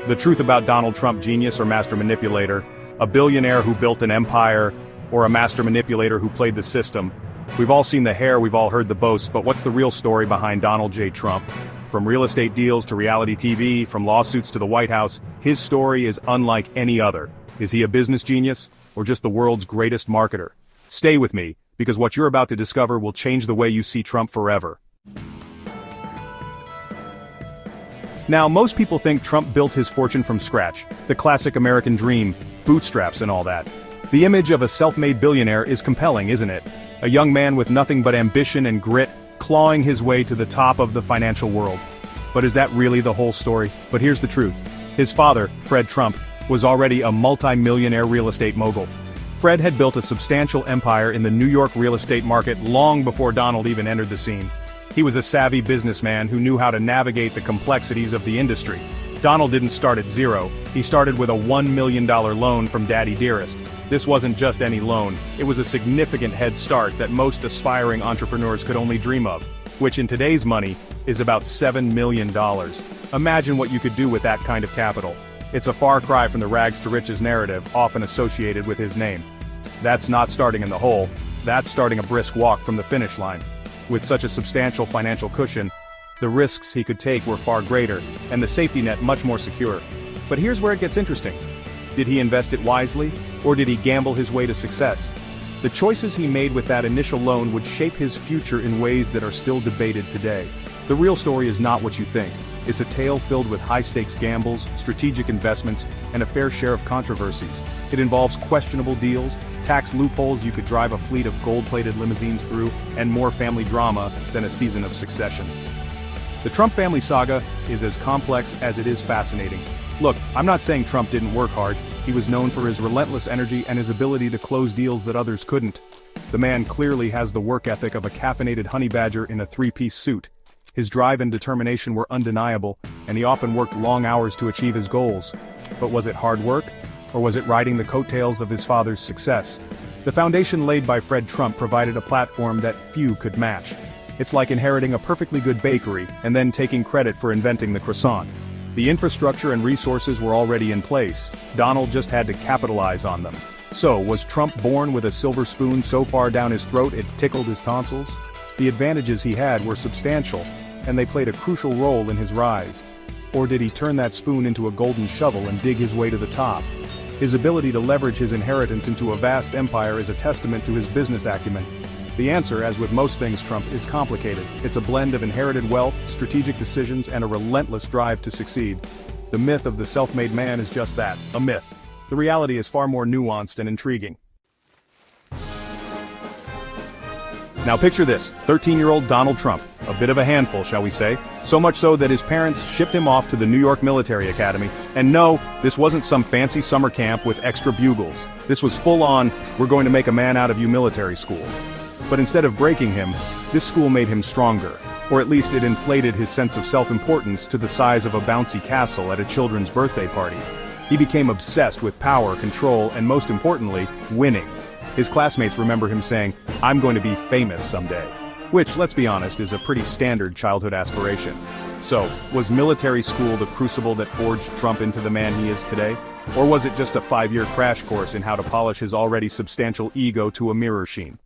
The truth about Donald Trump, genius or master manipulator, a billionaire who built an empire, or a master manipulator who played the system. We've all seen the hair, we've all heard the boasts, but what's the real story behind Donald J. Trump? From real estate deals to reality TV, from lawsuits to the White House, his story is unlike any other. Is he a business genius, or just the world's greatest marketer? Stay with me, because what you're about to discover will change the way you see Trump forever. Now, most people think Trump built his fortune from scratch, the classic American dream, bootstraps and all that. The image of a self-made billionaire is compelling, isn't it? A young man with nothing but ambition and grit, clawing his way to the top of the financial world. But is that really the whole story? But here's the truth. His father, Fred Trump, was already a multi-millionaire real estate mogul. Fred had built a substantial empire in the New York real estate market long before Donald even entered the scene. He was a savvy businessman who knew how to navigate the complexities of the industry. Donald didn't start at zero, he started with a $1 million loan from Daddy Dearest. This wasn't just any loan, it was a significant head start that most aspiring entrepreneurs could only dream of, which in today's money is about $7 million. Imagine what you could do with that kind of capital. It's a far cry from the rags to riches narrative often associated with his name. That's not starting in the hole, that's starting a brisk walk from the finish line. With such a substantial financial cushion, the risks he could take were far greater, and the safety net much more secure. But here's where it gets interesting. Did he invest it wisely, or did he gamble his way to success? The choices he made with that initial loan would shape his future in ways that are still debated today. The real story is not what you think. It's a tale filled with high-stakes gambles, strategic investments, and a fair share of controversies. It involves questionable deals, tax loopholes you could drive a fleet of gold-plated limousines through, and more family drama than a season of Succession. The Trump family saga is as complex as it is fascinating. Look, I'm not saying Trump didn't work hard. He was known for his relentless energy and his ability to close deals that others couldn't. The man clearly has the work ethic of a caffeinated honey badger in a three-piece suit. His drive and determination were undeniable, and he often worked long hours to achieve his goals. But was it hard work? Or was it riding the coattails of his father's success? The foundation laid by Fred Trump provided a platform that few could match. It's like inheriting a perfectly good bakery and then taking credit for inventing the croissant. The infrastructure and resources were already in place. Donald just had to capitalize on them. So, was Trump born with a silver spoon so far down his throat it tickled his tonsils? The advantages he had were substantial, and they played a crucial role in his rise. Or did he turn that spoon into a golden shovel and dig his way to the top? His ability to leverage his inheritance into a vast empire is a testament to his business acumen. The answer, as with most things Trump, is complicated. It's a blend of inherited wealth, strategic decisions, and a relentless drive to succeed. The myth of the self-made man is just that, a myth. The reality is far more nuanced and intriguing. Now picture this, 13-year-old Donald Trump, a bit of a handful, shall we say, so much so that his parents shipped him off to the New York Military Academy, and no, this wasn't some fancy summer camp with extra bugles. This was full-on, we're going to make a man out of you military school. But instead of breaking him, this school made him stronger, or at least it inflated his sense of self-importance to the size of a bouncy castle at a children's birthday party. He became obsessed with power, control, and most importantly, winning. His classmates remember him saying, "I'm going to be famous someday." Which, let's be honest, is a pretty standard childhood aspiration. So, was military school the crucible that forged Trump into the man he is today? Or was it just a 5-year crash course in how to polish his already substantial ego to a mirror sheen?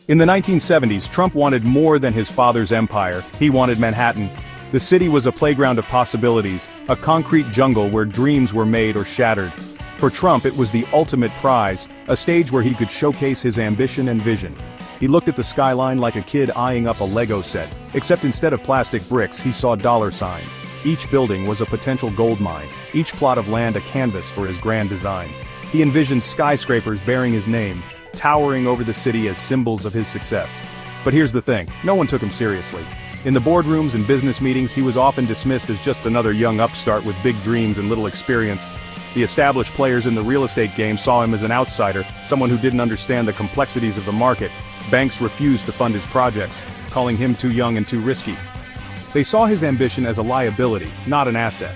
In the 1970s, Trump wanted more than his father's empire. He wanted Manhattan. The city was a playground of possibilities, a concrete jungle where dreams were made or shattered. For Trump, it was the ultimate prize, a stage where he could showcase his ambition and vision. He looked at the skyline like a kid eyeing up a Lego set, except instead of plastic bricks, he saw dollar signs. Each building was a potential gold mine, each plot of land a canvas for his grand designs. He envisioned skyscrapers bearing his name, towering over the city as symbols of his success. But here's the thing, no one took him seriously. In the boardrooms and business meetings, he was often dismissed as just another young upstart with big dreams and little experience. The established players in the real estate game saw him as an outsider, someone who didn't understand the complexities of the market. Banks refused to fund his projects, calling him too young and too risky. They saw his ambition as a liability, not an asset.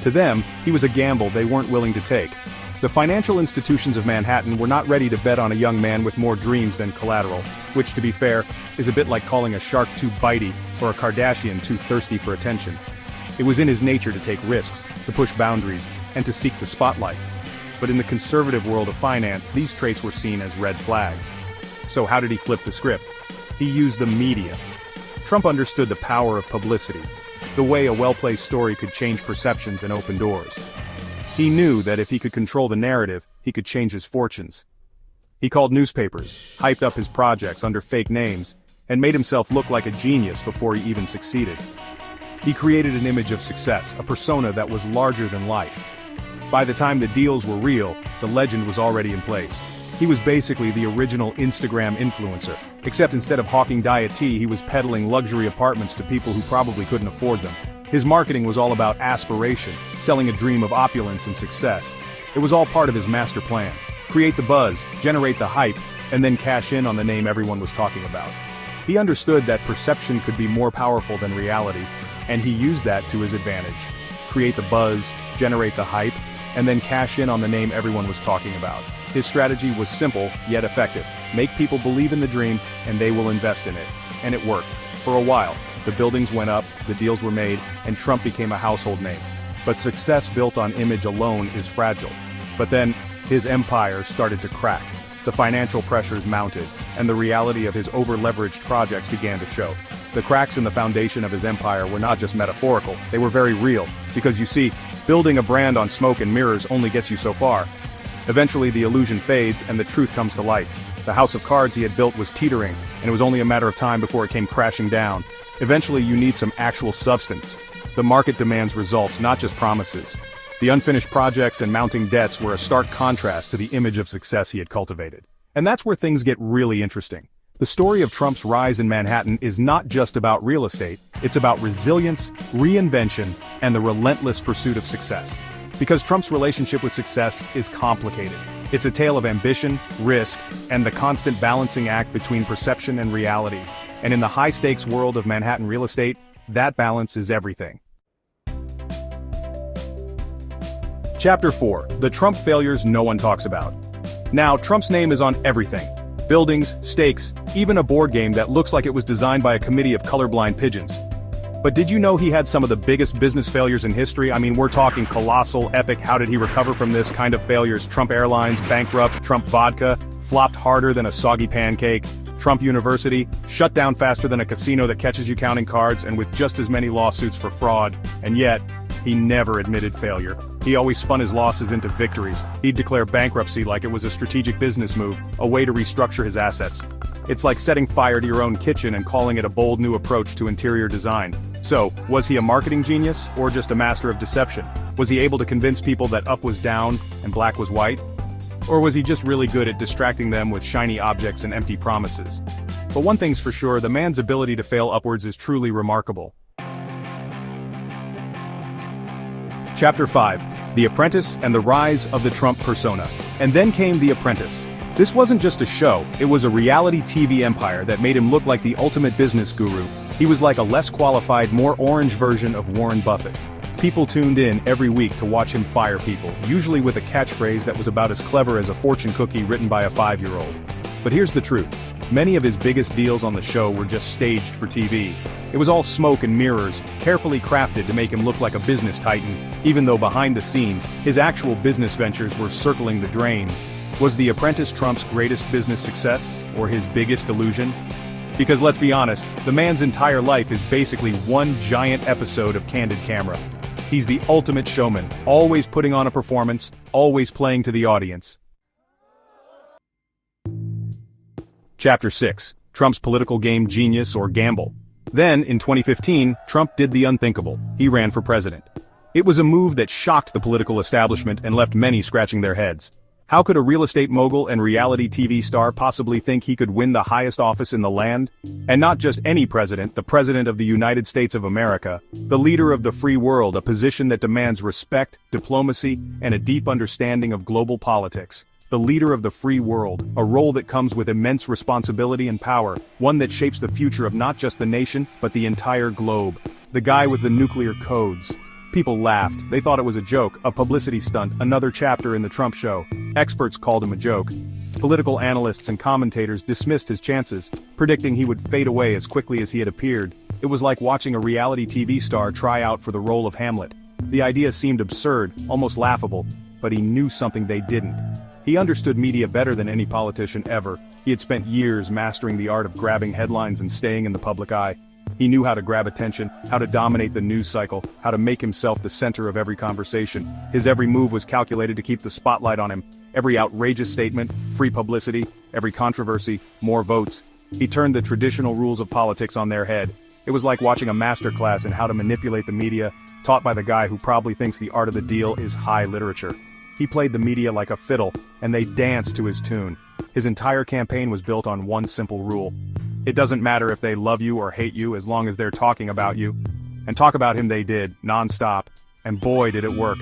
To them, he was a gamble they weren't willing to take. The financial institutions of Manhattan were not ready to bet on a young man with more dreams than collateral, which, to be fair, is a bit like calling a shark too bitey or a Kardashian too thirsty for attention. It was in his nature to take risks, to push boundaries, and to seek the spotlight. But in the conservative world of finance, these traits were seen as red flags. So how did he flip the script? He used the media. Trump understood the power of publicity, the way a well-placed story could change perceptions and open doors. He knew that if he could control the narrative, he could change his fortunes. He called newspapers, hyped up his projects under fake names, and made himself look like a genius before he even succeeded. He created an image of success, a persona that was larger than life. By the time the deals were real, the legend was already in place. He was basically the original Instagram influencer, except instead of hawking diet tea, he was peddling luxury apartments to people who probably couldn't afford them. His marketing was all about aspiration, selling a dream of opulence and success. It was all part of his master plan. Create the buzz, generate the hype, and then cash in on the name everyone was talking about. He understood that perception could be more powerful than reality, and he used that to his advantage. Create the buzz, generate the hype, and then cash in on the name everyone was talking about. His strategy was simple, yet effective. Make people believe in the dream, and they will invest in it. And it worked. For a while, the buildings went up, the deals were made, and Trump became a household name. But success built on image alone is fragile. But then, his empire started to crack. The financial pressures mounted, and the reality of his over-leveraged projects began to show. The cracks in the foundation of his empire were not just metaphorical, they were very real. Because you see, building a brand on smoke and mirrors only gets you so far. Eventually the illusion fades and the truth comes to light. The house of cards he had built was teetering, and it was only a matter of time before it came crashing down. Eventually you need some actual substance. The market demands results, not just promises. The unfinished projects and mounting debts were a stark contrast to the image of success he had cultivated. And that's where things get really interesting. The story of Trump's rise in Manhattan is not just about real estate, it's about resilience, reinvention, and the relentless pursuit of success. Because Trump's relationship with success is complicated. It's a tale of ambition, risk, and the constant balancing act between perception and reality. And in the high-stakes world of Manhattan real estate, that balance is everything. Chapter 4. The Trump failures no one talks about. Now, Trump's name is on everything. Buildings, stakes, even a board game that looks like it was designed by a committee of colorblind pigeons. But did you know he had some of the biggest business failures in history? I mean, we're talking colossal, epic, how did he recover from this kind of failures? Trump Airlines, bankrupt, Trump Vodka, flopped harder than a soggy pancake, Trump University, shut down faster than a casino that catches you counting cards, and with just as many lawsuits for fraud, and yet, he never admitted failure. He always spun his losses into victories. He'd declare bankruptcy like it was a strategic business move, a way to restructure his assets. It's like setting fire to your own kitchen and calling it a bold new approach to interior design. So, was he a marketing genius, or just a master of deception? Was he able to convince people that up was down and black was white? Or was he just really good at distracting them with shiny objects and empty promises? But one thing's for sure, the man's ability to fail upwards is truly remarkable. Chapter 5. The Apprentice and the Rise of the Trump Persona. And then came The Apprentice. This wasn't just a show, it was a reality TV empire that made him look like the ultimate business guru. He was like a less qualified, more orange version of Warren Buffett. People tuned in every week to watch him fire people, usually with a catchphrase that was about as clever as a fortune cookie written by a 5-year-old. But here's the truth. Many of his biggest deals on the show were just staged for TV. It was all smoke and mirrors, carefully crafted to make him look like a business titan, even though behind the scenes, his actual business ventures were circling the drain. Was The Apprentice Trump's greatest business success, or his biggest illusion? Because let's be honest, the man's entire life is basically one giant episode of Candid Camera. He's the ultimate showman, always putting on a performance, always playing to the audience. Chapter 6. Trump's political game genius or gamble. Then, in 2015, Trump did the unthinkable. He ran for president. It was a move that shocked the political establishment and left many scratching their heads. How could a real estate mogul and reality TV star possibly think he could win the highest office in the land? And not just any president, the President of the United States of America, the leader of the free world, a position that demands respect, diplomacy, and a deep understanding of global politics. The leader of the free world, a role that comes with immense responsibility and power, one that shapes the future of not just the nation, but the entire globe. The guy with the nuclear codes. People laughed. They thought it was a joke, a publicity stunt, another chapter in the Trump show. Experts called him a joke. Political analysts and commentators dismissed his chances, predicting he would fade away as quickly as he had appeared. It was like watching a reality TV star try out for the role of Hamlet. The idea seemed absurd, almost laughable, but he knew something they didn't. He understood media better than any politician ever. He had spent years mastering the art of grabbing headlines and staying in the public eye. He knew how to grab attention, how to dominate the news cycle, how to make himself the center of every conversation. His every move was calculated to keep the spotlight on him. Every outrageous statement, free publicity, every controversy, more votes. He turned the traditional rules of politics on their head. It was like watching a masterclass in how to manipulate the media, taught by the guy who probably thinks the art of the deal is high literature. He played the media like a fiddle, and they danced to his tune. His entire campaign was built on one simple rule. It doesn't matter if they love you or hate you as long as they're talking about you. And talk about him they did, non-stop. And boy did it work.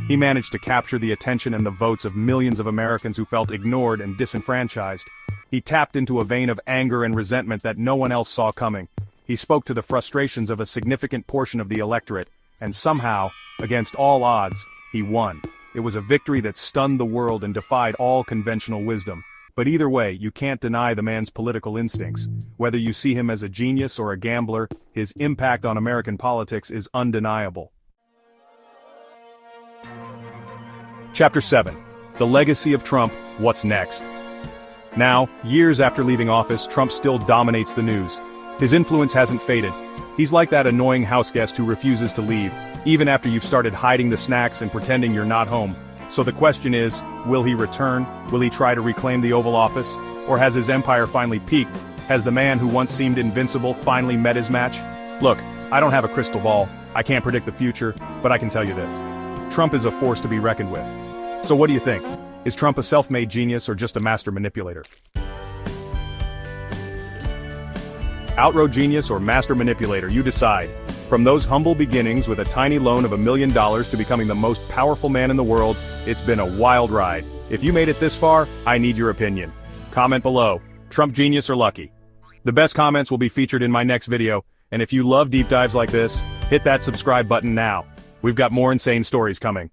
He managed to capture the attention and the votes of millions of Americans who felt ignored and disenfranchised. He tapped into a vein of anger and resentment that no one else saw coming. He spoke to the frustrations of a significant portion of the electorate, and somehow, against all odds, he won. It was a victory that stunned the world and defied all conventional wisdom. But either way, you can't deny the man's political instincts. Whether you see him as a genius or a gambler, his impact on American politics is undeniable. Chapter 7. The Legacy of Trump, What's Next? Now, years after leaving office, Trump still dominates the news. His influence hasn't faded. He's like that annoying houseguest who refuses to leave, even after you've started hiding the snacks and pretending you're not home. So the question is, will he return? Will he try to reclaim the Oval Office? Or has his empire finally peaked? Has the man who once seemed invincible finally met his match? Look, I don't have a crystal ball, I can't predict the future, but I can tell you this. Trump is a force to be reckoned with. So what do you think? Is Trump a self-made genius or just a master manipulator? Outroad genius or master manipulator, you decide. From those humble beginnings with a tiny loan of $1 million to becoming the most powerful man in the world, it's been a wild ride. If you made it this far, I need your opinion. Comment below, Trump genius or lucky? The best comments will be featured in my next video, and if you love deep dives like this, hit that subscribe button now. We've got more insane stories coming.